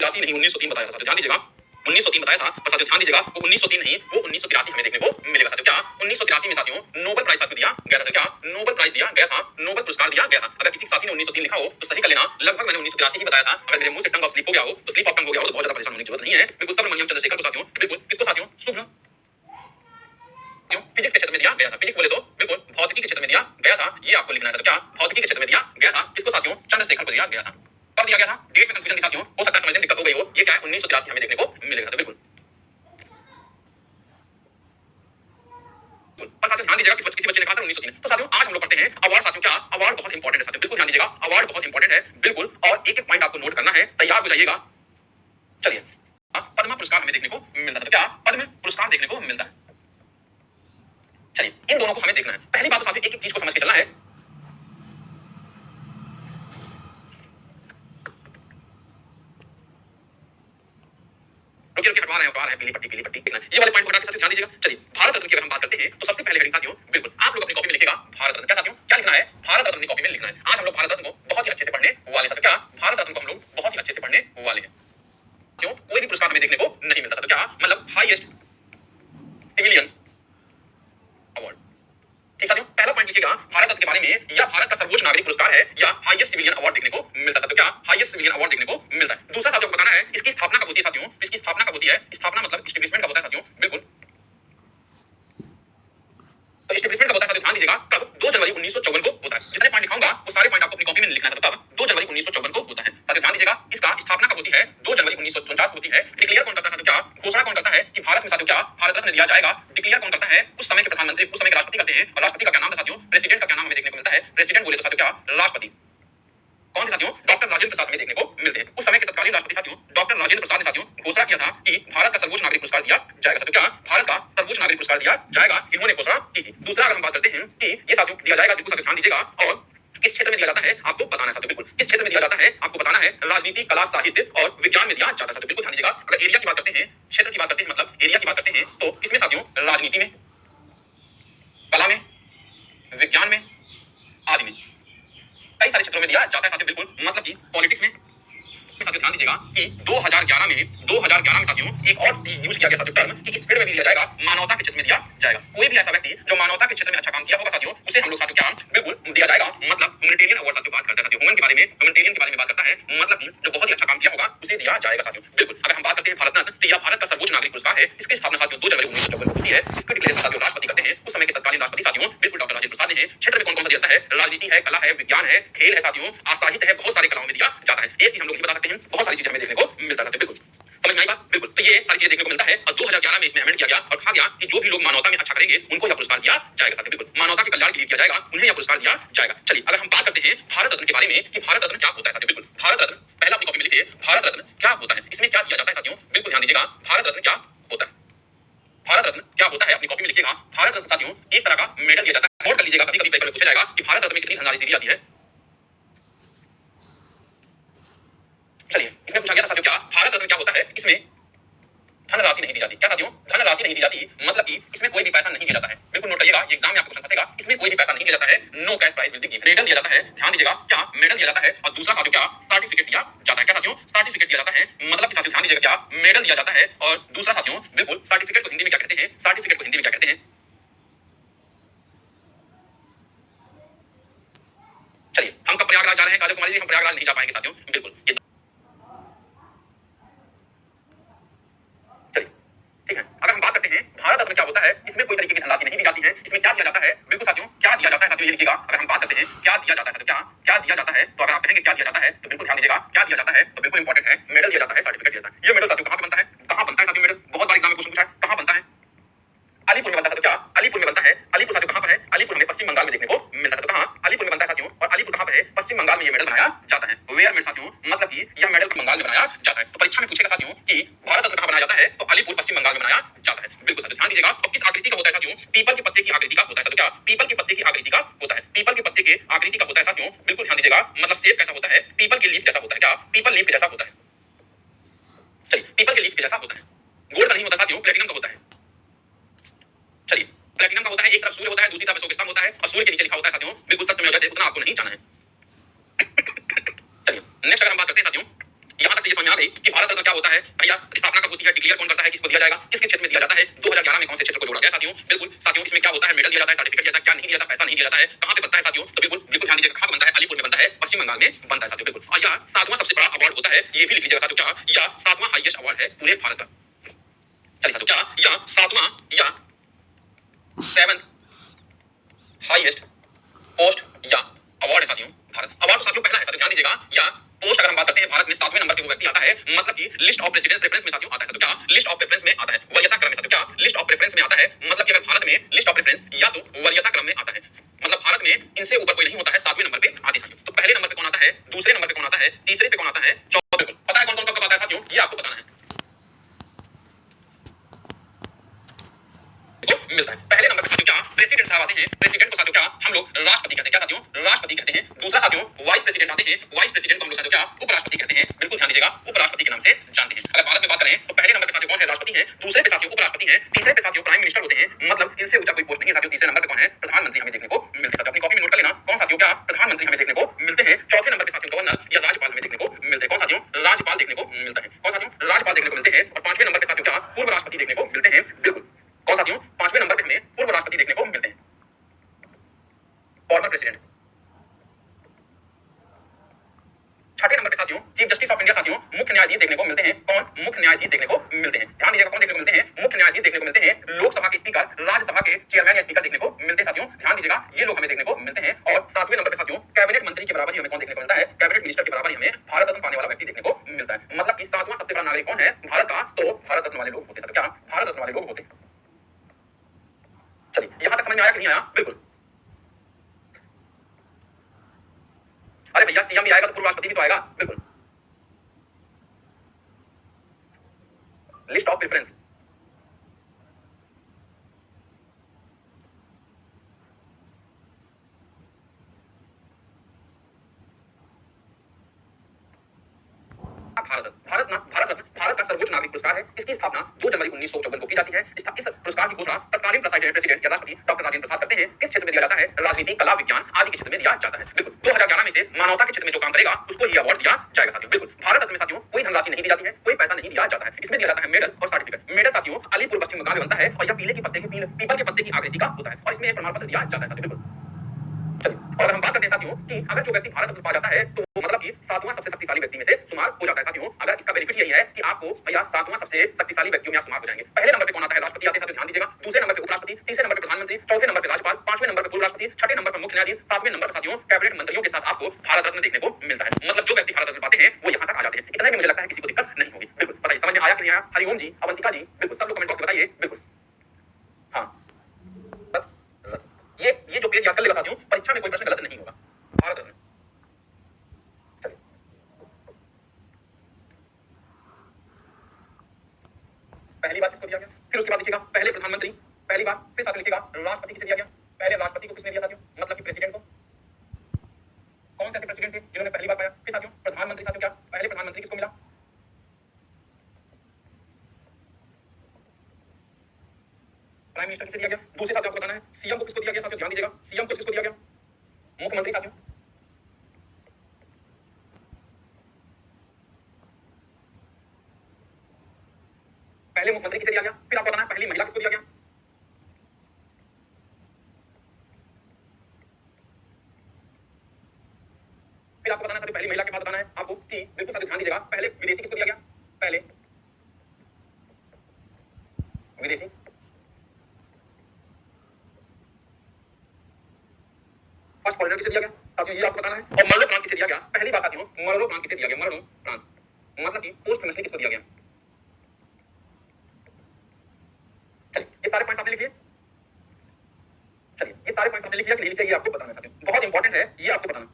1983 नहीं 1903 बताया था, तो ध्यान दीजिएगा 1903 बताया था, पर साथियों ध्यान दीजिएगा वो 1903 नहीं वो 1983 हमें देखने को मिलेगा साथियों। क्या 1983 में साथियों नोबेल प्राइज साथियों दिया गया था, क्या नोबेल प्राइज दिया गया था, नोबेल पुरस्कार दिया गया था। अगर किसी साथी ने 1903 लिखा हो तो सही कर लेना, लगभग मैंने 1983 ही बताया था। अगर मेरे मुंह से टंग ऑफ स्लिप हो गया हो तो स्लिप ऑफ टंग हो गया हो तो बहुत ज्यादा परेशान होने की जरूरत नहीं है। बिल्कुल सुब्रमण्यम चंद्रशेखर को साथियों, बिल्कुल किसको साथियों, शुभ फिजिक्स के क्षेत्र में दिया गया था। फिजिक्स बोले तो बिल्कुल भौतिकी के क्षेत्र में दिया गया था, ये आपको लिखना है। क्या भौतिकी के क्षेत्र में दिया गया था, किसको साथियों, चंद्रशेखर को दिया गया था। कब दिया गया था, डेट में कंफ्यूजन की साथियों हो सकता है समझने में दिक्कत हो गई हो। ये क्या है 1983 हमें देखने को मिलेगा, तो बिल्कुल पर साथियों ध्यान दीजिएगा किसी बच्चे ने कहा था 1903, तो साथियों आज हम लोग पढ़ते हैं अवार्ड। साथियों क्या अवार्ड बहुत इंपॉर्टेंट है साथियों, बिल्कुल ध्यान दीजिएगा अवार्ड बहुत इंपॉर्टेंट है बिल्कुल, और एक एक पॉइंट आपको नोट करना है, तैयार हो जाइएगा। चलिए पद्म पुरस्कार हमें देखने को मिलता है, क्या पद्म पुरस्कार देखने को मिलता है। चलिए इन दोनों को हमें देखना है। पहली बात तो साथियों एक एक चीज को समझ के चलना है। रुकिए हटवा रहे हैं पीली पट्टी देखना, ये वाले पॉइंट को हटा के साथियों ध्यान दीजिएगा। चलिए भारत रत्न की अगर हम बात करते हैं तो सबसे पहले हेडिंग साथियों बिल्कुल आप लोग अपनी कॉपी में लिखेगा भारत रत्न। क्या साथियों क्या लिखना है, भारत रत्न अपनी कॉपी में लिखना है। आज हम लोग भारत रत्न को बहुत ही अच्छे से पढ़ने वाले साथियों, क्या भारत रत्न को हम लोग बहुत ही अच्छे से पढ़ने वाले हैं। क्यों, कोई भी पुरस्कार हमें देखने को नहीं मिलता साथियों, क्या मतलब हाईएस्ट सिविलियन अवार्ड। ठीक साथियों, पहला पॉइंट लिखिएगा भारत रत्न के बारे में, या भारत का सर्वोच्च नागरिक पुरस्कार है या हाईएस्ट सिविलियन अवार्ड देखने को मिलता है साथियों, क्या हाईएस्ट सिविलियन अवार्ड देखने को मिलता है। दूसरा साथियों को बताना है इसकी स्थापना कब होती है साथियों, इसकी स्थापना कब होती है, स्थापना मतलब एस्टैब्लिशमेंट कब होता है साथियों, बिल्कुल तो एस्टैब्लिशमेंट कब होता है साथियों ध्यान दीजिएगा, कब 2 जनवरी 1954 को होता है। जितने पॉइंट लिखाऊंगा वो सारे पॉइंट आपको अपनी कॉपी में लिखना है साथियों, कब 2 जनवरी 1954 को होता है साथियों। ध्यान दीजिएगा इसका स्थापना कब होती है, 2 जनवरी 1949 होती है। डिक्लेयर कौन करता है साथियों, क्या घोषणा कौन करता है कि भारत में साथियों क्या भारत रत्न दिया जाएगा, डिक्लेयर कौन करता है, उस समय के प्रधानमंत्री उस समय के राष्ट्रपति करते हैं। और राष्ट्रपति का क्या नाम था साथियों, प्रेसिडेंट का क्या नाम हमें देखने को मिलता है, प्रेसिडेंट बोले तो साथियों क्या राष्ट्रपति। कौन थे साथियों, डॉक्टर राजेंद्र प्रसाद हमें देखने को मिलते हैं। उस समय के तत्कालीन राष्ट्रपति साथियों डॉक्टर राजेंद्र प्रसाद ने साथियों घोषणा किया था कि भारत का सर्वोच्च नागरिक पुरस्कार दिया जाएगा साथियों, क्या भारत का सर्वोच्च नागरिक पुरस्कार दिया जाएगा, इन्होंने घोषणा की थी। दूसरा अगर हम बात करते हैं कि ये साथियों दिया जाएगा, बिल्कुल साथियों ध्यान दीजिएगा, और किस क्षेत्र में दिया जाता है आपको बताना है साथियों, बिल्कुल किस क्षेत्र में दिया जाता है आपको बताना है, राजनीति कला साहित्य और विज्ञान में दिया जाता है साथियों, बिल्कुल ध्यान दीजिएगा। अगर एरिया की बात करते हैं, क्षेत्र की बात करते हैं, मतलब एरिया की बात करते हैं तो किसमें साथियों, राजनीति में, कला में, विज्ञान में आदि में, कई सारे क्षेत्रों में दिया जाता है साथियों, बिल्कुल मतलब कि पॉलिटिक्स में। साथियों ध्यान दीजिएगा कि 2011 में साथियों एक और यूज किया गया साथियों टर्म कि इस फील्ड में भी दिया जाएगा, मानवता के क्षेत्र में दिया जाएगा। कोई भी ऐसा व्यक्ति जो मानवता के क्षेत्र में अच्छा काम किया होगा साथियों उसे हम लोग साथियों क्या बिल्कुल दिया जाएगा, मतलब ह्यूमैनिटेरियन अवार्ड साथियों बात करते हैं साथियों, ह्यूमन के बारे में, ह्यूमैनिटेरियन के बारे में बात करता है, मतलब कि जो बहुत ही अच्छा काम किया होगा उसे दिया जाएगा साथियों, बिल्कुल। अगर हम बात करते हैं भारत रत्न तो यह भारत का सर्वोच्च नागरिक पुरस्कार है। इसकी स्थापना साथियों 2 जनवरी 1954 को होती है। इसकी डिक्लेरेशन साथियों राष्ट्रपति करते हैं, उस समय के तत्कालीन राष्ट्रपति साथियों बिल्कुल डॉक्टर राजेंद्र प्रसाद ने है। क्षेत्र में कौन कौन सा दिया है, राजनीति है, कला है, विज्ञान है, खेल है साथियों, साहित्य है, बहुत सारे कलाओं में दिया जाता है। एक चीज हम लोग बता सकते हैं बहुत सारी चीजें हमें देखने को मिलता है, बिल्कुल समझ में आई बात, बिल्कुल। तो ये सारी चीजें देखने को मिलता है और 2011 में इसमें अमेंड किया गया और कहा गया कि जो भी लोग मानवता में अच्छा करेंगे उनको यह पुरस्कार दिया जाएगा साथियों, बिल्कुल मानवता के कल्याण के लिए किया जाएगा, उन्हें यह पुरस्कार दिया जाएगा। चलिए अगर हम बात करते हैं भारत रत्न के बारे में कि भारत रत्न क्या होता है साथियों, बिल्कुल भारत रत्न पहला अपनी कॉपी में लिखिए, भारत रत्न क्या होता है, इसमें क्या दिया जाता है साथियों, बिल्कुल ध्यान दीजिएगा भारत रत्न क्या होता है, भारत रत्न क्या होता है अपनी कॉपी में लिखिएगा। भारत रत्न साथियों एक तरह का मेडल दिया जाता है, नोट कर लीजिएगा, कभी कभी पेपर में पूछा जाएगा कि भारत रत्न में कितनी धनराशि दी जाती है। चलिए इसमें पूछा गया था साथियों क्या भारत रत्न क्या होता है, इसमें धनराशि नहीं दी जाती। क्या साथियों, धनराशि नहीं दी जाती, मतलब कि इसमें कोई भी पैसा नहीं दिया जाता है, बिल्कुल नोट करिएगा, एग्जाम में आपको क्वेश्चन फंसेगा, इसमें कोई भी पैसा नहीं दिया जाता है, no cash prize will be given. Medal दिया जाता है, ध्यान दीजिएगा क्या मेडल दिया जाता है, और दूसरा साथियों क्या सर्टिफिकेट दिया जाता है। क्या साथियों, सर्टिफिकेट दिया जाता है, मतलब कि साथियों ध्यान दीजिएगा क्या मेडल दिया जाता है और दूसरा साथियों बिल्कुल सर्टिफिकेट को हिंदी में क्या कहते हैं, सर्टिफिकेट को हिंदी में क्या कहते हैं। चलिए हम कब प्रयागराज जा रहे हैं, काजल कुमारी जी, हम प्रयागराज नहीं जा पाएंगे साथियों, बिल्कुल ठीक है। अगर हम बात करते हैं भारत रत्न क्या होता है, इसमें कोई तरीके की धनराशि नहीं दी जाती है, इसमें क्या दिया जाता है, बिल्कुल साथियों क्या दिया जाता है साथियों ये लिखिएगा। अगर हम बात करते हैं क्या दिया जाता है साथियों, क्या दिया जाता है, तो अगर आप कहेंगे क्या दिया जाता है तो बिल्कुल ध्यान दीजिएगा क्या दिया जाता है, तो बिल्कुल इंपॉर्टेंट है, मेडल दिया जाता है, सर्टिफिकेट दिया जाता है। ये मेडल साथियों कहां पे बनता है, कहां बनता है साथियों मेडल, बहुत बार एग्जाम में क्वेश्चन पूछा है, कहां बनता है, अलीपुर में बनता है साथियों, क्या अलीपुर में बनता है। अलीपुर साथियों कहां पर है, अलीपुर हमें पश्चिम बंगाल में देखने को मिलता है, तो कहां अलीपुर में बनता है साथियों, और अलीपुर कहां पर है, पश्चिम बंगाल में ये मेडल बनाया जाता है। वेयर में साथियों मतलब कि यह मेडल बंगाल में बनाया जाता है। तो परीक्षा में पूछेगा साथियों कि भारत रत्न कहां बनाया जाता है, तो अलीपुर पश्चिम बंगाल में बनाया जाता है, बिल्कुल साथियों ध्यान दीजिएगा। और किस आकृति का होता है साथियों, पीपल के पत्ते की आकृति का होता है साथियों, क्या पीपल के पत्ते की आकृति का होता है, पीपल के पत्ते के आकृति का होता है साथियों, बिल्कुल ध्यान दीजिएगा, मतलब शेप कैसा होता है, पीपल के लीफ जैसा होता है, क्या पीपल लीफ जैसा होता है। चलिए पीपल के लीफ जैसा होता है, गोल्ड का नहीं होता साथियों, प्लेटिनम का होता है। चलिए प्लेटिनम का होता है, एक तरफ सूर्य होता है, दूसरी तरफ अशोक स्तंभ होता है, और सूर्य के नीचे लिखा होता है साथियों, बिल्कुल सत्य में होता है, उतना आपको नहीं जाना है। चलिए नेक्स्ट अगर हम बात करते हैं साथियों, यहां तक ये समझ में आ गई कि भारत रत्न डिक्लेयर कौन करता है किसको दिया जाएगा, किस किस क्षेत्र में दिया जाता है, 2011 में कौन से क्षेत्र को जोड़ा गया साथियों। बिल्कुल साथियों, इसमें क्या होता है, मेडल दिया जाता है, सर्टिफिकेट दिया जाता है, क्या नहीं दिया जाता, पैसा नहीं दिया जाता है, कहां पे बनता है साथियों, तो बिल्कुल बिल्कुल ध्यान दीजिएगा, कहां बनता है, अलीपुर में बनता है, पश्चिम बंगाल में बनता है साथियों। बिल्कुल, और यह 7वां सबसे बड़ा अवार्ड होता है, ये भी लिख लीजिएगा साथियों, क्या यह 7वां हाईएस्ट अवार्ड है पूरे भारत का। चलिए साथियों, क्या यह 7वां या 7th हाईएस्ट पोस्ट या अवार्ड है साथियों भारत। अवार्ड तो साथियों पहला है साथियों, ध्यान दीजिएगा, या पोस्ट अगर हम बात करते हैं भारत में 7वें नंबर पे वो व्यक्ति आता है, मतलब कि लिस्ट ऑफ प्रेसिडेंट प्रेफरेंस में साथियों आता है साथियों, क्या लिस्ट ऑफ प्रेफरेंस में आता है, वरीयता क्रम में साथियों, क्या लिस्ट ऑफ प्रेफरेंस में आता है, मतलब कि अगर भारत में लिस्ट ऑफ प्रेफरेंस या तो वरीयता क्रम में आता है, मतलब भारत में इनसे ऊपर कोई नहीं होता है, 7वें नंबर पे आते साथियों। तो पहले नंबर पे कौन आता है, दूसरे नंबर पे कौन आता है, तीसरे पे कौन आता है, चौथे पे, पता है कौन कौन कब आता है साथियों, ये आपको बताना है, मिलता है। पहले नंबर पे साथियों क्या प्रेसिडेंट साहब आते हैं, प्रेसिडेंट को साथियों क्या हम लोग राष्ट्रपति कहते हैं, क्या साथियों राष्ट्रपति कहते हैं। दूसरा साथियों वाइस प्रेसिडेंट आते हैं, वाइस प्रेसिडेंट को हम लोग साथियों क्या उपराष्ट्रपति कहते हैं। बिल्कुल ध्यान दीजिएगा, उपराष्ट्रपति के नाम से जानते हैं। अगर भारत में बात करें तो पहले नंबर पे साथियों कौन है, राष्ट्रपति है, दूसरे पे साथियों उपराष्ट्रपति है, तीसरे पे साथियों प्राइम मिनिस्टर होते हैं, मतलब इनसे ऊंचा कोई पोस्ट नहीं है साथियों। तीसरे नंबर पे कौन है, प्रधानमंत्री हमें देखने को मिलते हैं। अपनी कॉपी में नोट कर लेना, कौन साथियों क्या प्रधानमंत्री हमें देखने को मिलते हैं। चौथे नंबर पे साथियों गवर्नर या राज्यपाल हमें देखने को मिलते हैं, कौन साथियों राज्यपाल देखने को मिलता है, कौन साथियों राज्यपाल देखने को मिलते हैं। और पांचवें नंबर पे साथियों क्या पूर्व राष्ट्रपति देखने को मिलते हैं। बिल्कुल, कौन साथियों पांचवें नंबर पे हमें पूर्व राष्ट्रपति देखने को मिलते हैं, फॉर्मर प्रेसिडेंट। छठे नंबर पे साथियों चीफ जस्टिस ऑफ इंडिया साथियों मुख्य न्यायाधीश देखने को मिलते हैं, कौन मुख्य न्यायाधीश देखने को मिलते हैं। ध्यान दीजिएगा, कौन देखने को मिलते हैं, मुख्य न्यायाधीश देखने को मिलते हैं। लोकसभा के स्पीकर, राज्यसभा के चेयरमैन या स्पीकर देखने को मिलते हैं साथियों। ध्यान दीजिएगा, ये लोग हमें देखने को मिलते हैं। और 7वें नंबर पे साथियों कैबिनेट मंत्री के बराबर ही हमें कौन देखने को मिलता है, कैबिनेट मिनिस्टर के बराबर ही हमें भारत रत्न पाने वाला व्यक्ति देखने को मिलता है। मतलब कि 7वां सबसे बड़ा नागरिक कौन है भारत का, तो भारत रत्न वाले लोग होते हैं, क्या भारत रत्न वाले लोग होते हैं। चलिए यहां तक समझ में आया कि नहीं आया, बिल्कुल। अरे भैया सीएम भी आएगा तो पूर्व राष्ट्रपति भी तो आएगा, बिल्कुल। लिस्ट ऑफ प्रेफरेंस, भारत का सर्वोच्च नागरिक पुरस्कार है। इसकी स्थापना 2 जनवरी 1954 को की जाती है। इस पुरस्कार की घोषणा तत्कालीन प्रेसिडेंट या राष्ट्रपति डॉक्टर राजेंद्र प्रसाद करते हैं। किस क्षेत्र में दिया जाता है, राजनीति, कला, विज्ञान आदि के क्षेत्र में दिया जाता है। बिल्कुल, 2011 में से मानवता के क्षेत्र में जो काम करेगा उसको ये अवार्ड दिया जाएगा साथियों। बिल्कुल, भारत रत्न में साथियों कोई धनराशि नहीं दी जाती है, कोई पैसा नहीं दिया जाता है। इसमें दिया जाता है मेडल और सर्टिफिकेट। मेडल साथियों अलीपुर पश्चिम बंगाल में बनता है और यह पीपल के पत्ते की आकृति का होता है और इसमें एक प्रमाण पत्र दिया जाता है साथियों। बिल्कुल, चलिए, और अगर हम बात करते हैं साथियों कि अगर जो व्यक्ति भारत रत्न पा जाता है तो मतलब कि 7वां सबसे शक्तिशाली व्यक्ति में से शुमार हो जाता है साथियों। अगर इसका बेनिफिट यही है कि आपको या 7वां सबसे शक्तिशाली व्यक्तियों में आप शुमार हो जाएंगे। पहले नंबर पे कौन आता है, राष्ट्रपति आते हैं साथियों, ध्यान दीजिएगा। दूसरे नंबर पे उपराष्ट्रपति, तीसरे नंबर पे प्रधानमंत्री, चौथे नंबर पे राज्यपाल, पांचवें नंबर पे पूर्व राष्ट्रपति, छठे नंबर पर मुख्य न्यायाधीश, 7वें नंबर पर साथियों कैबिनेट मंत्रियों के साथ आपको भारत रत्न देखने को मिलता है। मतलब जो व्यक्ति भारत रत्न पाते हैं वो यहाँ तक आ जाते हैं। इतना भी मुझे लगता है किसी को दिक्कत नहीं होगी। बिल्कुल, बताइए समझ में आया कि नहीं आया। हरिओम जी, अवंतिका जी, बिल्कुल सब लोग कमेंट बॉक्स में बताइए। बिल्कुल, हाँ, ये जो पेज याद कर लेगा साथियों, परीक्षा में कोई प्रश्न गलत नहीं होगा। भारत रत्न, चलिए पहली बार किसको दिया गया, फिर उसके बाद लिखिएगा पहले प्रधानमंत्री पहली बार, फिर साथ लिखिएगा राष्ट्रपति किसे दिया गया। पहले राष्ट्रपति को किसने दिया साथियों, मतलब कि प्रेसिडेंट को। कौन से ऐसे प्रेसिडेंट थे जिन्होंने पहली बार पाया। फिर साथियों प्रधानमंत्री साथियों क्या पहले प्रधानमंत्री किसको मिला, प्राइम मिनिस्टर किसे दिया गया। दूसरे साथियों आपको बताना है सीएम को किसको दिया गया साथियों, ध्यान दीजिएगा सीएम को किसको दिया गया, मुख्यमंत्री साथियों। पहले मुख्यमंत्री किसे दिया गया, फिर आपको बताना है पहली महिला किसको दिया गया। फिर आपको बताना है पहली महिला के बाद बताना है आपको कि बिल्कुल साथियों ध्यान दीजिएगा पहले विदेशी किसको दिया गया, पहले विदेशी। फर्स्ट फॉरेनर किसे दिया गया साथियों, ये आपको बताना है। और मरणोपरांत किसे दिया गया, पहली बार साथियों मरणोपरांत किसे दिया गया, मरणोपरांत मतलब कि पोस्ट फेमसली किसको दिया गया। चलिए ये सारे पॉइंट्स आपने लिख लिए। चलिए ये सारे पॉइंट्स आपने लिख लिया कि नहीं लिख लिया, ये आपको बताना है साथियों, बहुत इंपॉर्टेंट है ये आपको बताना।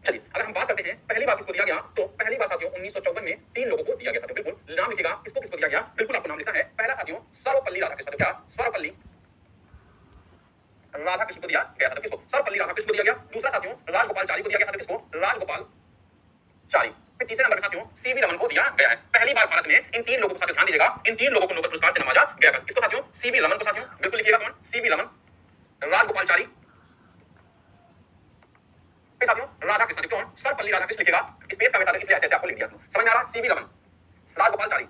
चलिए अगर हम बात करते हैं पहली बार किसको दिया गया, तो पहली बार साथियों 1954 में 3 लोगों को दिया गया साथियों। बिल्कुल नाम लिखिएगा किसको किसको दिया गया, बिल्कुल आपको नाम लिखना है। पहला साथियों सर्वपल्ली राधाकृष्णन, क्या सर्वपल्ली राधाकृष्ण को दिया गया साथियों, किसको सर्वपल्ली राधाकृष्ण को दिया गया। दूसरा साथियों राजगोपालचारी को दिया गया साथियों, किसको राजगोपालचारी। फिर तीसरे नंबर पर साथियों सीवी रमन को दिया गया है। पहली बार भारत में इन 3 लोगों को साथियों ध्यान दीजिएगा, इन 3 लोगों को नोबेल पुरस्कार से नवाजा गया है। किसको साथियों, सीवी रमन को साथियों, बिल्कुल लिखिएगा कौन, सीवी रमन, राजगोपालचारी, फिर साथियों राधाकृष्ण। कौन, सर्वपल्ली राधाकृष्ण लिखिएगा, स्पेस का वैसा इसलिए ऐसे आपको लिख दिया। समझ में आ रहा, सीवी रमन, राजगोपालचारी।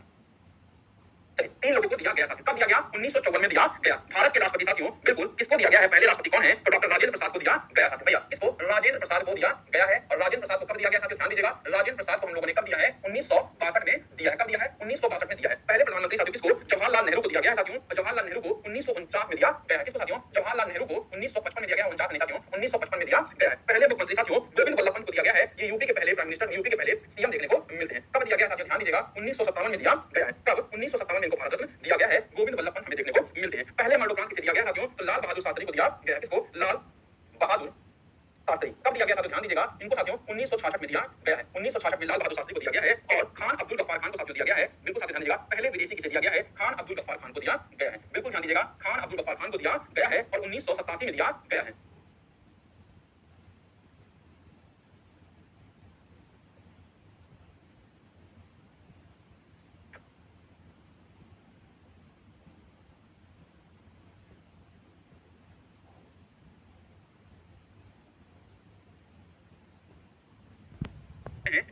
चलिए, 3 लोगों को दिया गया साथियों। कब दिया गया? 1954 में दिया गया। भारत के राष्ट्रपति साथियों, बिल्कुल किसको दिया गया है? पहले राष्ट्रपति कौन है? तो डॉक्टर राजेंद्र प्रसाद को दिया गया साथियों। भैया किसको? राजेंद्र प्रसाद को दिया गया है। और राजेंद्र प्रसाद को कब दिया गया साथियों? ध्यान दीजिएगा, राजेंद्र प्रसाद को हम लोगों ने कब दिया है? 1962 में दिया है। कब दिया है? 1962 में दिया है। पहले प्रधानमंत्री साथियों किसको? जवाहरलाल नेहरू को दिया गया है साथियों। जवाहरलाल नेहरू को 1949 में दिया गया है। किसको साथियों? जवाहरलाल नेहरू को 1955 में दिया गया है। 49 नहीं साथियों, 1955 में दिया गया है। पहले मुख्यमंत्री साथियों गोविंद वल्लभ पंत को दिया गया है। ये यूपी के पहले प्राइम मिनिस्टर, यूपी के पहले सीएम देखने को मिलते हैं। कब दिया गया साथियों? ध्यान दीजिएगा, 1957 में दिया गया है। कब? 1957 में इनको भारत रत्न दिया गया है। गोविंद वल्लभ पंत हमें देखने को मिलते हैं। पहले मरणोपरांत किसे दिया गया साथियों? तो लाल बहादुर शास्त्री को दिया गया है। किसको? लाल बहादुर शास्त्री। कब दिया गया साथियों? ध्यान दीजिएगा, इनको साथियों 1966 में दिया गया है। 1966 में लाल बहादुर शास्त्री को दिया गया है। और खान अब्दुल गफ्फार खान को साथियों दिया गया है। बिल्कुल साथियों ध्यान दीजिएगा, पहले विदेशी किसे दिया गया है? खान अब्दुल गफ्फार खान को दिया गया है। बिल्कुल ध्यान दीजिएगा, खान अब्दुल गफ्फार खान को दिया गया है। और 1987 में दिया गया है।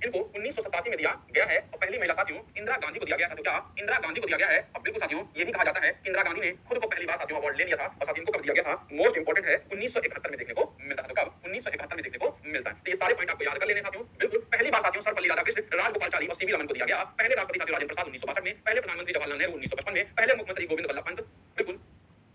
इनको 1987 में दिया गया है। और पहली महिला साथियों इंदिरा गांधी को दिया गया साथियों। क्या? इंदिरा गांधी को दिया गया है। अब बिल्कुल साथियों ये भी कहा जाता है कि इंदिरा गांधी ने खुद को पहली बार साथियों अवार्ड ले लिया था। और साथियों इनको कब दिया गया था? मोस्ट इंपोर्टेंट है, 1971 में देखने को मिलता है। तो कब? 1971 में देखने को मिलता है। तो ये सारे पॉइंट आपको याद कर लेने साथियों। बिल्कुल पहली बार साथियों सर्वपल्ली राधाकृष्ण, राजगोपालचारी और सीवी रमन को दिया गया। पहले राष्ट्रपति साथियों राजेंद्र प्रसाद 1962 में, पहले प्रधानमंत्री जवाहरलाल नेहरू 1955 में, पहले मुख्यमंत्री गोविंद वल्लभ पंत। बिल्कुल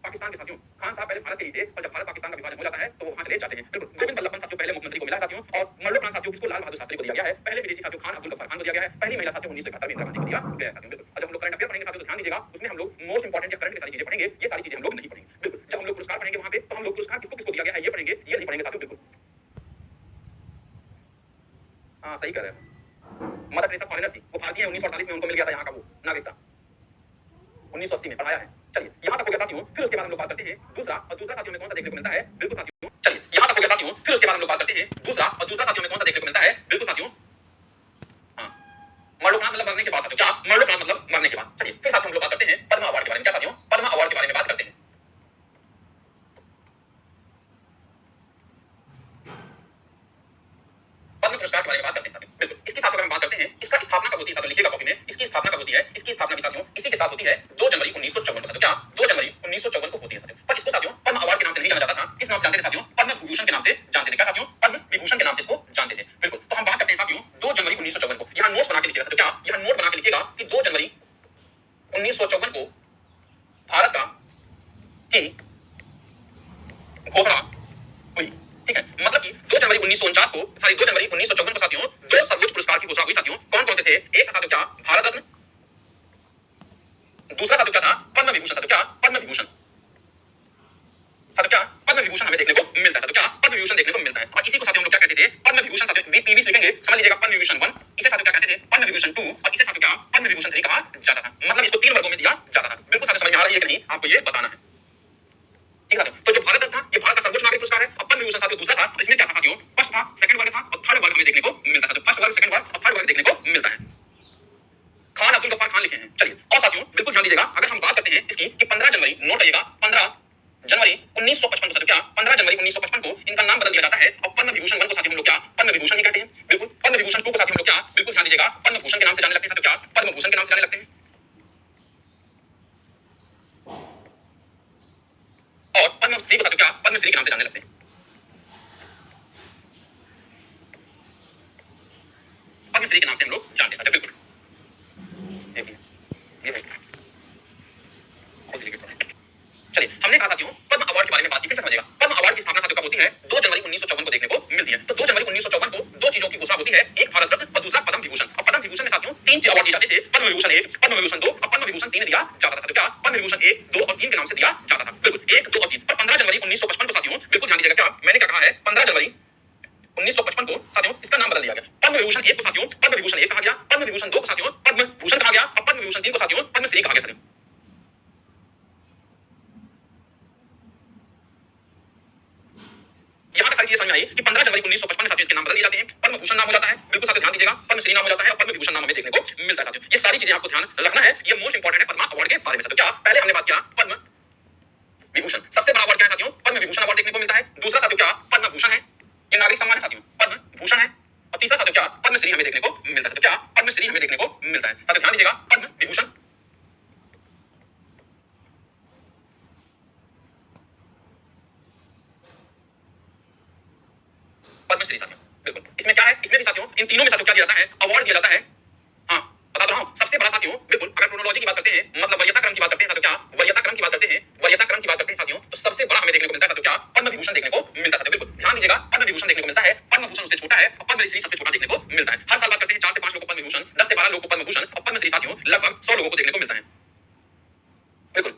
पाकिस्तान के साथियों खान साहब पहले भारत के ही थे, और जब भारत पाकिस्तान का विभाजन हो जाता है तो वो वहां चले जाते हैं। बिल्कुल गोविंद वल्लभ पंत साथियों पहले मुख्यमंत्री को मिला साथियों। और मरणोपरांत साथियों किसको? लाल बहादुर शास्त्री को दिया गया है। पहले विदेशी साथियों खान अब्दुल गफ्फार खान को दिया गया है। पहली महिला साथियों 1971 में इंदिरा गांधी को दिया गया है साथियों। बिल्कुल। और जब हम लोग करंट अफेयर पढ़ेंगे साथियों तो ध्यान दीजिएगा, उसमें हम लोग मोस्ट इंपोर्टेंट या करंट की सारी चीजें पढ़ेंगे। ये सारी चीजें हम लोग नहीं पढ़ेंगे। बिल्कुल। जब हम लोग पुरस्कार पढ़ेंगे वहां पे तो हम लोग पुरस्कार किसको किसको दिया गया है ये पढ़ेंगे, ये नहीं पढ़ेंगे साथियों। बिल्कुल हाँ सही कह रहे हैं। मदर टेरेसा फॉरेनर थी, वो भारतीय है। 1948 में उनको मिल गया था यहाँ का वो नागरिकता। 1980 में पढ़ाया है। चलिए यहाँ तक हो गया साथियों। फिर उसके बाद हम लोग बात करते हैं दूसरा। और दूसरा साथियों में कौन सा देखने को मिलता है? बिल्कुल साथियों चलिए यहाँ तक हो गया साथियों। फिर उसके बाद हम लोग बात करते हैं दूसरा। और दूसरा साथियों में कौन सा देखने को मिलता है? बिल्कुल साथियों हाँ, मरणोपरांत मतलब मरने के बाद साथियों। क्या? मरणोपरांत मतलब मरने के बाद। चलिए फिर साथियों हम लोग बात करते हैं पद्म अवार्ड के बारे में। क्या साथियों? पद्म अवार्ड के बारे में बात करते हैं। पद्म पुरस्कार के बारे में बात करते हैं साथियों। बिल्कुल इसकी साथियों हम बात करते हैं। इसका स्थापना कब होती है साथियों? लिखिएगा कॉपी में। इसकी स्थापना कब होती है? इसकी स्थापना भी साथियों इसी के साथ होती है 2 जनवरी 1954 को साथियों। क्या? 2 जनवरी 1954 को होती है साथियों। पर इसको साथियों पद्म अवार्ड के नाम से नहीं जाना जाता था। किस नाम से जानते थे साथियों? पद्म विभूषण के नाम से जानते थे। क्या साथियों? पद्म विभूषण के नाम से इसको जानते थे। बिल्कुल। तो हम बात करते हैं साथियों 2 जनवरी 1954 को। यहाँ नोट्स बना के लिखिएगा साथियों। क्या? यहाँ नोट बना के लिखिएगा कि 2 जनवरी 1954 को भारत का की घोषणा हुई। ठीक है, मतलब कि 2 जनवरी 1949 को 2 जनवरी 1954 को साथियों 2 सर्वोच्च पुरस्कार की घोषणा हुई साथियों। कौन कौन से थे? एक था साथियों क्या? भारत रत्न। दूसरा साथियों क्या था? पद्म विभूषण साथियों। क्या? पद्म विभूषण साथियों। क्या? पद्म विभूषण हमें देखने को मिलता है साथियों। क्या? पद्म विभूषण देखने को मिलता है। और इसी को साथियों हम लोग क्या कहते थे? पद्म विभूषण साथियों पीवी लिखेंगे, समझ लीजिएगा। पद्म विभूषण 1 इसे साथियों क्या कहते थे? पद्म विभूषण 2 और इसे साथियों क्या? पद्म विभूषण 3 कहा जाता था। मतलब इसको 3 वर्गों में दिया जाता था। बिल्कुल साथियों समझ में आ रही है कि नहीं? आपको ये बताना है। ठीक है साथियों। तो जो भारत रत्न था ये भारत का सर्वोच्च नागरिक पुरस्कार है। और पद्म विभूषण साथियों दूसरा था। और इसमें क्या था साथियों? फर्स्ट था, सेकंड वर्ग था और थर्ड वर्ग हमें देखने को मिलता है साथियों। फर्स्ट वर्ग, सेकंड वर्ग और थर्ड वर्ग देखने को मिलता है। खान अब्दुल गफ्फार खान लिखे हैं। चलिए और साथियों बिल्कुल ध्यान दीजिएगा, अगर हम बात करते हैं इसकी कि 15 जनवरी नोट करिएगा, 15 जनवरी 1955 को साथियों क्या? 15 जनवरी 1955 को इनका नाम बदल दिया जाता है। और पद्म विभूषण 1 को साथियों हम लोग क्या? पद्म विभूषण ही कहते हैं। बिल्कुल। पद्म विभूषण 2 को साथियों हम लोग क्या? बिल्कुल ध्यान दीजिएगा, पद्म भूषण के नाम से जाने लगते हैं साथियों। क्या? पद्म भूषण के नाम से जाने लगते हैं। और पद्मश्री को साथियों क्या? पद्मश्री के नाम से जानने लगते हैं। पद्मश्री के नाम से हम लोग जानते हैं। बिल्कुल चलिए हमने कहा साथियों पद्म अवार्ड के बारे में बात की। फिर से समझिएगा, पद्म अवार्ड की स्थापना साथियों कब होती है? 2 जनवरी 1954 को देखने को मिलती है। तो 2 जनवरी 1954 को 2 चीजों की घोषणा होती है, एक भारत रत्न और दूसरा पद्म विभूषण। और पद्म विभूषण में साथियों 3 अवार्ड दिए जाते थे। पद्म विभूषण 1, पद्म विभूषण 2 और पद्म विभूषण 3 दिया जाता था साथियों। क्या? पद्म विभूषण 1, 2 और 3 के नाम से दिया जाता था। बिल्कुल 1, 2 और 3। पर 15 जनवरी 1955 को साथियों बिल्कुल ध्यान दीजिएगा, क्या मैंने क्या कहा है? 15 जनवरी 1955 को साथियों इसका नाम बदल दिया गया। पद्म विभूषण 1 को साथियों पद्म विभूषण 1 कहा गया, पद्म विभूषण 2 को साथियों पद्म भूषण कहा गया और पद्म विभूषण 3 को साथियों पद्मश्री कहा गया साथियों। यहाँ तक सारी चीजें समझ में आई कि 15 जनवरी 1955 में साथियों इसके नाम बदल दिए जाते हैं। पद्म भूषण नाम हो जाता है। बिल्कुल साथियों ध्यान दीजिएगा, पद्मश्री नाम हो जाता है और पद्म विभूषण नाम हमें देखने को मिलता है साथियों। ये सारी चीजें आपको ध्यान रखना है, ये मोस्ट इंपोर्टेंट है पद्म अवार्ड के बारे में साथियों। क्या? पहले हमने बात किया पद्म विभूषण, सबसे बड़ा अवार्ड क्या है साथियों? पद्म विभूषण अवार्ड देखने को मिलता है। दूसरा साथियों क्या? पद्म भूषण है, ये नागरिक सम्मान है साथियों। पद्म भूषण है और तीसरा साथियों क्या पद्मश्री हमें देखने को मिलता है। तो क्या पद्मश्री हमें देखने को मिलता है। साथियों ध्यान दीजिएगा पद्म विभूषण, पद्मश्री साथियों बिल्कुल इसमें क्या है, इसमें भी साथियों इन तीनों में साथियों क्या दिया जाता है, अवार्ड दिया जाता है। हाँ बता रहा हूं सबसे बड़ा साथियों बिल्कुल अगर क्रोनोलॉजी की बात करते हैं मतलब वरीयता क्रम की बात करते हैं साथियों, क्या वरीयता क्रम की बात करते हैं, वरीयता क्रम की बात करते हैं साथियों, तो सबसे बड़ा हमें देखने को मिलता है साथियों क्या पद्म विभूषण देखने को मिलता है साथियों। बिल्कुल ध्यान दीजिएगा पद्म विभूषण देखने को मिलता है, पद्म भूषण उससे छोटा है और पद्मश्री सबसे छोटा देखने को मिलता है। हर साल बात करते हैं 4 से 5 लोगों को पद्म विभूषण, 10 से 12 लोगों को पद्म भूषण और पद्मश्री साथियों लगभग 100 लोगों को देखने को मिलता है। बिल्कुल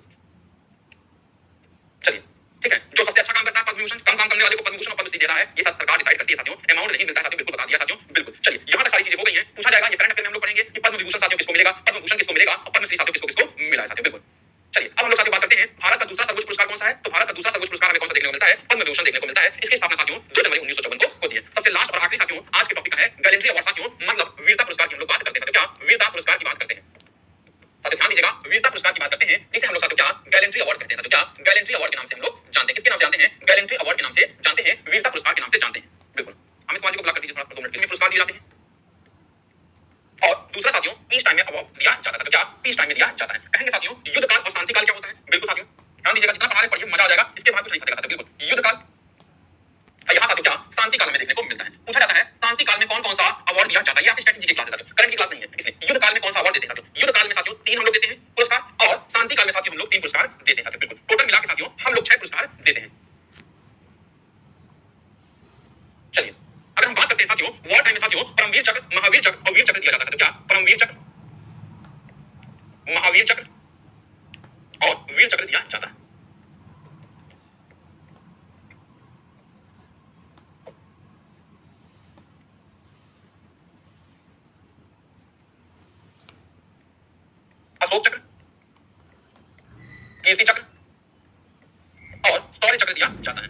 चलिए ठीक है, जो सबसे अच्छा काम करता है पद्म विभूषण, कम काम करने वाले को पद्म भूषण और पद्मश्री देता है, ये सब सरकार डिसाइड करती है साथियों, अमाउंट नहीं मिलता है साथियों, बिल्कुल बता दिया साथियों। बिल्कुल चलिए यहां तक सारी चीजें हो गई हैं, पूछा जाएगा ये करंट अफेयर में हम लोग पढ़ेंगे कि पद्म विभूषण साथियों किसको मिलेगा, पद्म भूषण किसको मिलेगा और पद्मश्री साथियों किसको किसको मिला है साथियों। बिल्कुल चलिए अब हम लोग साथियों बात करते हैं भारत का दूसरा सर्वोच्च पुरस्कार कौन सा है, तो भारत का दूसरा सर्वोच्च पुरस्कार हमें कौन सा देखने को मिलता है, पद्म विभूषण देखने को मिलता है। इसकी स्थापना साथियों 2 जनवरी 1954 को होती है। सबसे लास्ट और आखिरी साथियों आज के टॉपिक का है गैलेंट्री अवार्ड साथियों, मतलब वीरता पुरस्कार की हम लोग बात करते हैं साथियों, क्या वीरता पुरस्कार की बात करते हैं साथियों। ध्यान दीजिएगा वीरता पुरस्कार की बात करते हैं जिसे हम लोग साथियों क्या गैलेंट्री अवार्ड कहते हैं साथियों, क्या गैलेंट्री अवार्ड के नाम से हम लोग जानते हैं, किसके नाम से जानते हैं, गैलेंट्री अवार्ड के नाम से जानते हैं, वीरता पुरस्कार के नाम से जानते हैं। बिल्कुल अमित कुमार जी को ब्लॉक कर दीजिए थोड़ा 2 मिनट में पुरस्कार दिए जाते हैं। और दूसरा साथियों पीस टाइम में अवार्ड दिया जाता है, तो क्या पीस टाइम में दिया जाता है। कहेंगे साथियों युद्ध काल और शांति काल क्या होता है, बिल्कुल साथियों ध्यान दीजिएगा जितना पढ़ा रहे पढ़िए मजा आ जाएगा, इसके बाद कुछ नहीं पड़ेगा साथियों। बिल्कुल युद्ध काल यहाँ साथियों क्या शांति काल में देखने को मिलता है। पूछा जाता है शांति काल में कौन कौन सा अवार्ड दिया जाता है, ये आपकी स्ट्रेटजी की क्लास है साथियों, करंट की क्लास नहीं है, इसलिए युद्ध काल में कौन सा अवार्ड देते हैं साथियों। युद्ध काल में साथियों 3 हम लोग देते हैं पुरस्कार और शांति काल में साथियों हम लोग 3 पुरस्कार देते हैं साथियों। बिल्कुल टोटल मिला के साथियों हम लोग 6 पुरस्कार देते हैं। चलिए अगर हम बात करते हैं साथियों वॉर टाइम में साथियों परमवीर चक्र, महावीर चक्र और वीर चक्र दिया जाता है साथियों, क्या परमवीर चक्र, महावीर चक्र और वीर चक्र दिया जाता है। अशोक चक्र, कीर्ति चक्र और शौर्य चक्र दिया जाता है।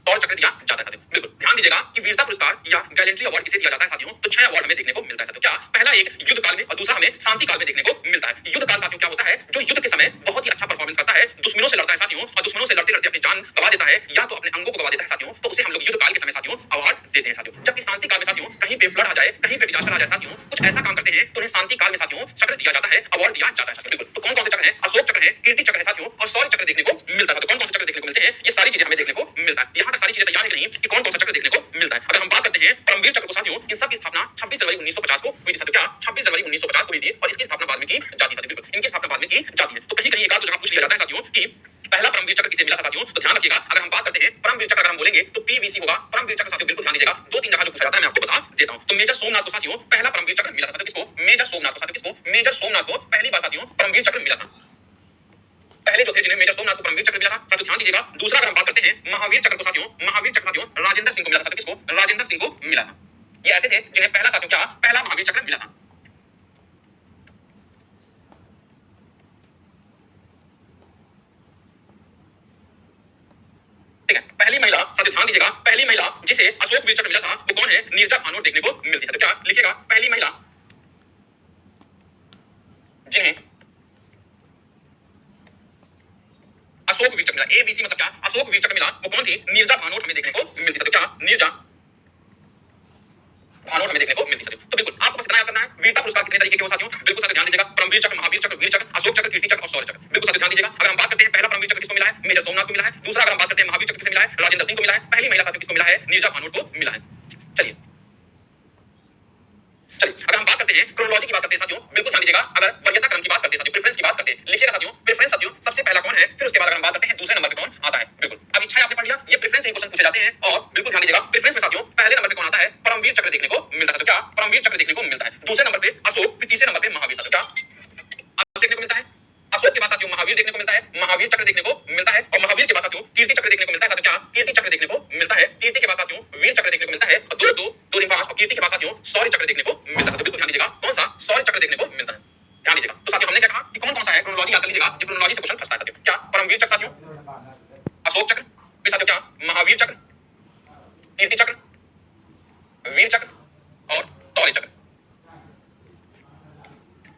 शौर्य चक्र दिया जाता है साथियों। बिल्कुल ध्यान दीजिएगा कि वीरता पुरस्कार या गैलेंट्री अवार्ड किसे दिया जाता है साथियों, तो 6 अवार्ड हमें देखने को मिलता है साथियों, क्या पहला एक युद्ध काल में और दूसरा हमें शांति काल में देखने को मिलता है। युद्ध काल साथियों क्या होता है, जो युद्ध के समय बहुत ही अच्छा परफॉर्मेंस करता है, दुश्मनों से लड़ता है साथियों और दुश्मनों से लड़ते लड़ते अपनी जान गवा देता है या तो अपने अंगों को गवा देता है साथियों, तो उसे हम लोग युद्ध काल के समय साथियों अवार्ड देते हैं साथियों। जबकि शांति काल में साथियों कहीं पे फ्लड आ जाए, कहीं पे डिजास्टर आ जाए साथियों, कुछ ऐसा काम करते हैं तो उन्हें शांति काल में साथियों चक्र दिया जाता है, अवार्ड दिया जाता है साथियों। बिल्कुल तो कौन कौन से चक्र हैं, अशोक चक्र है, कीर्ति चक्र है साथियों और शौर्य चक्र देखने को मिलता है। कौन कौन से चक्र देखने को मिलते हैं, ये सारी चीजें हमें देखने को मिलता है। यहाँ तक सारी चीजें तैयार है नहीं कि कौन कौन सा चक्र देखने को मिलता है। अगर हम बात करते हैं परमवीर चक्र को साथियों, इन सब की स्थापना 26 जनवरी 1950 को हुई थी साथियों, क्या 26 जनवरी 1950 को हुई थी और इसकी स्थापना बाद में की जाती है साथियों। बिल्कुल इनकी स्थापना बाद में की जाती है। तो कहीं कहीं एक आध जगह पूछ लिया जाता है साथियों कि पहला परमवीर चक्र किसे मिला था साथियों, तो ध्यान रखिएगा अगर हम बात करते हैं परमवीर चक्र अगर हम बोलेंगे तो पीवीसी होगा परमवीर चक्र साथियों। बिल्कुल ध्यान दीजिएगा 2-3 जगह जो पूछा जाता है मैं आपको बता देता हूं। तो मेजर सोमनाथ को साथियों पहला परमवीर चक्र मिला था साथियों, किसको, मेजर सोमनाथ को साथियों, किसको, मेजर सोमनाथ को पहली बार साथियों परमवीर चक्र मिला था। पहले जो थे जिन्हें मेजर सोमनाथ को परमवीर चक्र मिला था साथियों। ध्यान दीजिएगा दूसरा अगर हम बात करते हैं महावीर चक्र को साथियों, महावीर चक्र साथियों राजेंद्र सिंह को मिला था साथियों, किसको, राजेंद्र सिंह को मिला था। ये ऐसे थे जिन्हें पहला साथियों क्या पहला महावीर चक्र मिला था। ठीक है, पहली महिला साथियों ध्यान दीजिएगा पहली महिला जिसे अशोक वीर चक्र मिला था वो कौन है, नीरजा भानोट देखने को मिलती है साथियों। क्या लिखिएगा पहली महिला जिन्हें अशोक वीर चक्र मिला, एबीसी मतलब क्या अशोक वीर चक्र मिला, वो कौन थी, नीरजा भानोट हमें देखने को मिलती है। क्या नीरजा भानोट हमें देखने को मिलती है। तो बिल्कुल आपको बस इतना याद करना है वीरता पुरस्कार कितने तरीके के हो साथियों। बिल्कुल साथियों ध्यान दीजिएगा परमवीर चक्र, महावीर चक्र, वीर चक्र, अशोक चक्र, कीर्ति चक्र और शौर्य चक्र। बिल्कुल साथियों ध्यान दीजिएगा अगर हम बात करते हैं पहला परमवीर चक्र किसको मिला है, मेजर सोमनाथ को मिला है। दूसरा अगर हम बात करते हैं महावीर चक्र किसे मिला है, राजेंद्र सिंह को मिला है। पहली महिला साथियों किसको मिला है, नीरजा भानोट को मिला है। चलिए अगर हम बात करते हैं क्रोनोलॉजी की बात करते हैं साथियों, बिल्कुल ध्यान दीजिएगा अगर वरीयता क्रम की बात करते हैं साथियों, प्रेफरेंस की बात करते हैं, लिखिएगा साथियों प्रेफरेंस साथियों सबसे पहला कौन है, फिर उसके बाद अगर हम बात करते हैं दूसरे नंबर पे कौन आता है। बिल्कुल अब इच्छा आपने पढ़ लिया, ये प्रेफरेंस से क्वेश्चन पूछे जाते हैं और बिल्कुल ध्यान दीजिएगा प्रेफरेंस में साथियों पहले नंबर पे कौन आता है, परमवीर चक्र देखने को मिलता है। तो क्या परमवीर चक्र देखने को मिलता है। दूसरे नंबर पे अशोक, फिर तीसरे नंबर पे महावीर साथियों, क्या देखने को मिलता है। अशोक के बाद साथियों महावीर देखने को मिलता है, महावीर चक्र देखने को मिलता है और महावीर के बाद साथियों कीर्ति चक्र देखने को मिलता है साथियों। क्या कीर्ति चक्र देखने को मिलता है। कीर्ति के बाद साथियों वीर चक्र देखने को मिलता है और 2-2-2-5 और कीर्ति के बाद साथियों शौर्य चक्र देखने को मिलता है। बिल्कुल ध्यान दीजिएगा कौन सा, शौर्य चक्र देखने को मिलता है। ध्यान दीजिएगा तो साथियों हमने क्या कहा कि कौन कौन सा है, क्रोनोलॉजी याद कर लीजिएगा, ये क्रोनोलॉजी से क्वेश्चन फंसता है साथियों। क्या परमवीर चक्र साथियों, अशोक चक्र, फिर साथियों क्या महावीर चक्र, कीर्ति चक्र, वीर चक्र और शौर्य चक्र।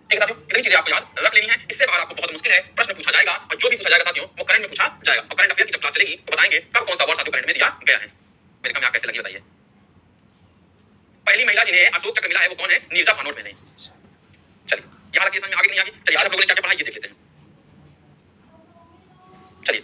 ठीक है साथियों इतनी चीजें आपको याद रख लेनी है। इससे बाहर आपको बहुत मुश्किल है, प्रश्न पूछा जाएगा और जो भी पूछा जाएगा साथियों वो करंट में पूछा जाएगा। और करंट अफेयर की जब क्लास चलेगी तो बताएंगे कब कौन सा अवार्ड साथियों करंट में दिया गया है। मेरे काम कैसे लगी बताइए। पहली महिला जिन्हें अशोक चक्र मिला है वो कौन है? नीरजा भानोट में नहीं। चलिए यहाँ रखिए, समझ में आगे नहीं आगे। चलिए आज आप लोगों ने क्या क्या पढ़ा ये देख लेते हैं। चलिए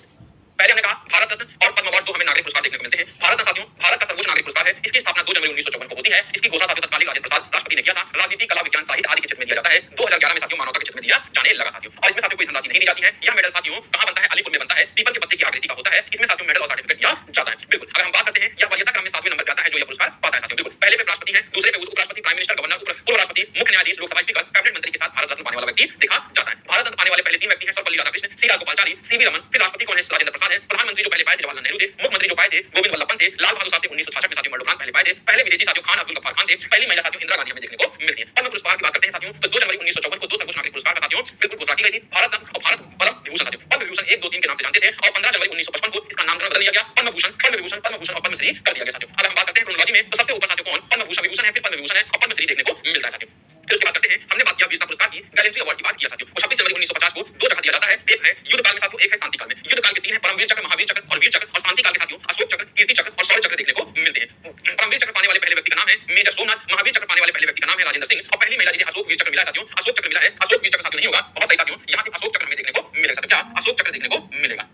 पहले हमने कहा भारत रत्न और पद्म अवार्ड दो हमें नागरिक पुरस्कार देखने को मिलते हैं। भारत रत्न साथियों भारत का सर्वोच्च नागरिक पुरस्कार है। इसकी स्थापना 2 जनवरी 1954 को होती है। इसकी घोषणा साथियों तत्कालीन राजेंद्र प्रसाद राष्ट्रपति ने किया था। राजनीति, कला, विज्ञान, साहित्य आदि के क्षेत्र में दिया जाता है। 2011 में साथियों मानवता के क्षेत्र में दिया जाने लगा साथियों। और इसमें साथियों कोई धनराशि नहीं दी जाती है। यह मेडल साथियों कहां बनता है? अलीपुर में बनता है। पीपल के पत्ते की आकृति का होता है। इसमें साथियों मेडल और सर्टिफिकेट दिया जाता है। बिल्कुल अगर हम बात करते हैं यह वरीयता क्रम में 7वें नंबर पे आता है जो यह पुरस्कार पाता है साथियों। बिल्कुल पहले पे राष्ट्रपति है, दूसरे पे उपराष्ट्रपति, प्राइम मिनिस्टर, गवर्नर, पूर्व राष्ट्रपति, मुख्य न्यायाधीश, लोकसभा स्पीकर, कैबिनेट मंत्री के साथ भारत रत्न पाने वाला व्यक्ति देखा जाता है। भारत रत्न पाने वाले पहले 3 व्यक्ति हैं सर्वपल्ली राधाकृष्णन, सी राजगोपालाचारी, सीवी रमन। फिर राष्ट्रपति कौन है? राजेंद्र प्रसाद है। प्रधानमंत्री जो पहले पाए थे जवाहरलाल नेहरू थे। मुख्यमंत्री जो पाए थे गोविंद वल्लभ पंत थे। लाल बहादुर शास्त्री 1966 में साथियों मरणोपरांत पहले पाए थे। पहले विदेशी साथियों खान अब्दुल गफ्फार खान थे। पहली महिला साथियों इंदिरा गांधी हमें देखने को मिलती है। पद्म पुरस्कार की बात करते हैं साथियों तो 2 जनवरी 1954 को 2 सर्वोच्च नागरिक पुरस्कार का साथियों बिल्कुल घोषणा की गई थी। भारत रत्न और भारत पद्म विभूषण साथियों। पद्म विभूषण 1 2 3 के नाम से जानते थे और 15 जनवरी 1955 को इसका नामकरण बदल दिया गया। पद्म भूषण, पद्म विभूषण, पद्म भूषण और पद्मश्री कर दिया गया साथियों। अगर हम बात करते हैं क्रोनोलॉजी में तो सबसे ऊपर साथियों कौन? पद्म भूषण विभूषण है, फिर पद्म विभूषण है और पद्मश्री देखने को मिलता है साथियों। फिर उसके बाद करते हैं हमने बात किया वीरता पुरस्कार की, गैलेंट्री अवार्ड की बात किया साथियों। 26 जनवरी 1950 को 2 जगह दिया जाता है। एक है युद्ध काल में साथियों, एक है शांति काल में। युद्ध काल के 3 है परमवीर चक्र, महावीर चक्र और वीर चक्र। और शांति काल के साथियों अशोक चक्र, कीर्ति चक्र और शौर्य चक्र देखने को मिलते हैं। परमवीर चक्र पाने वाले पहले व्यक्ति का नाम है मेजर सोमनाथ। महावीर चक्र पाने वाले पहले व्यक्ति का नाम है राजेंद्र सिंह। और पहली महिला जिन्हें अशोक वीर चक्र मिला है साथियों, अशोक चक्र मिला है। अशोक वीर चक्र साथियों नहीं होगा, बहुत सही साथियों, यहाँ से अशोक चक्र में देखने को मिलेगा साथियों। क्या? अशोक चक्र देखने को मिलेगा।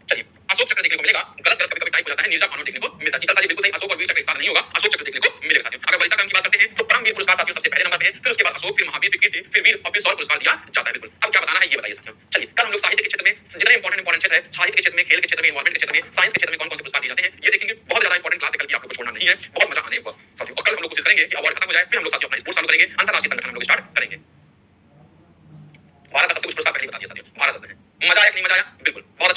चलिए अशोक चक्र देखने को मिलेगा। गलत गलत कभी-कभी टाइप हो जाता है, नीरजा भानोट देखने को मिलता है। सीता साजी बिल्कुल सही, अशोक और वीर चक्र एक साथ नहीं होगा, अशोक चक्र देखने को मिलेगा साथियों। अगर वरीयता क्रम की बात करते हैं तो परमवीर पुरस्कार साथियों सबसे पहले नंबर पे है, फिर उसके बाद अशोक, फिर महावीर, फिर कीर्ति, फिर वीर और फिर शौर्य पुरस्कार दिया जाता है। बिल्कुल अब क्या बताना है ये बताइए साथियों। चलिए कल हम लोग साहित्य के क्षेत्र में जितने इंपॉर्टेंट क्षेत्र है, साहित्य के क्षेत्र में, खेल के क्षेत्र में, एनवायरमेंट के क्षेत्र में, साइंस के क्षेत्र में कौन-कौन से पुरस्कार दिए जाते हैं ये देखेंगे। बहुत ज्यादा इंपॉर्टेंट क्लास है कल की, आपको छोड़ना नहीं है, बहुत मजा आने वाला साथियों। और कल हम लोग कोशिश करेंगे कि अवार्ड खत्म हो जाए, फिर हम लोग साथियों अपना स्पोर्ट्स चालू करेंगे, अंतरराष्ट्रीय संगठन हम लोग स्टार्ट करेंगे। भारत का सबसे कुछ पुरस्कार पहले बता दिया साथियों, भारत रत्न है। मजा आया कि नहीं मजा आया? बिल्कुल बहुत अच्छा।